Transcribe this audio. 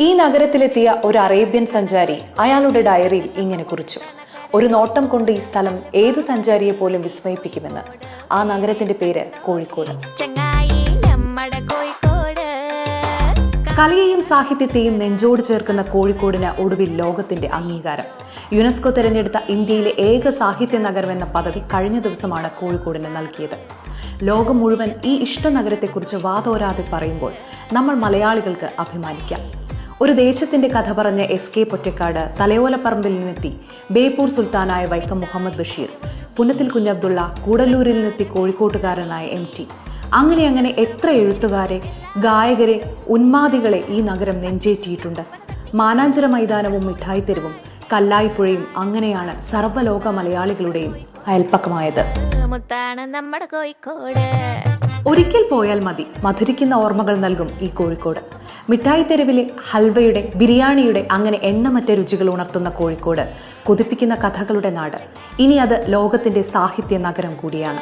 ഈ നഗരത്തിലെത്തിയ ഒരു അറേബ്യൻ സഞ്ചാരി അയാളുടെ ഡയറിയിൽ ഇങ്ങനെ കുറിച്ചു: ഒരു നോട്ടം കൊണ്ട് ഈ സ്ഥലം ഏത് സഞ്ചാരിയെ പോലും വിസ്മയിപ്പിക്കുമെന്ന്. ആ നഗരത്തിന്റെ പേര് കോഴിക്കോട്. കലയെയും സാഹിത്യത്തെയും നെഞ്ചോട് ചേർക്കുന്ന കോഴിക്കോടിന് ഒടുവിൽ ലോകത്തിന്റെ അംഗീകാരം. യുനെസ്കോ തിരഞ്ഞെടുത്ത ഇന്ത്യയിലെ ഏക സാഹിത്യ നഗരം എന്ന പദവി കഴിഞ്ഞ ദിവസമാണ് കോഴിക്കോടിന് നൽകിയത്. ലോകം മുഴുവൻ ഈ ഇഷ്ടനഗരത്തെക്കുറിച്ച് വാതോരാതെ പറയുമ്പോൾ നമ്മൾ മലയാളികൾക്ക് അഭിമാനിക്കാം. ഒരു ദേശത്തിന്റെ കഥ പറഞ്ഞ SK പൊറ്റക്കാട് തലയോലപ്പറമ്പിൽ നിന്നെത്തി ബേപ്പൂർ സുൽത്താനായ വൈക്കം മുഹമ്മദ് ബഷീർ, പുന്നത്തിൽ കുഞ്ഞബ്ദുള്ള കൂടല്ലൂരിൽ നിന്നെത്തി കോഴിക്കോട്ടുകാരനായ MT, അങ്ങനെ എത്ര എഴുത്തുകാരെ, ഗായകരെ, ഉന്മാദികളെ ഈ നഗരം നെഞ്ചേറ്റിയിട്ടുണ്ട്. മാനാഞ്ചിറ മൈതാനവും മിഠായിത്തെരുവും കല്ലായിപ്പുഴയും അങ്ങനെയാണ് സർവ്വലോക മലയാളികളുടെയും അയൽപ്പക്കമായത്. ഒരിക്കൽ പോയാൽ മതി, മധുരിക്കുന്ന ഓർമ്മകൾ നൽകും ഈ കോഴിക്കോട്. മിഠായിത്തെരുവിലെ ഹൽവയുടെ, ബിരിയാണിയുടെ, അങ്ങനെ എണ്ണമറ്റ രുചികൾ ഉണർത്തുന്ന കോഴിക്കോട് കൊതിപ്പിക്കുന്ന കഥകളുടെ നാട്. ഇനി അത് ലോകത്തിന്റെ സാഹിത്യ നഗരം കൂടിയാണ്.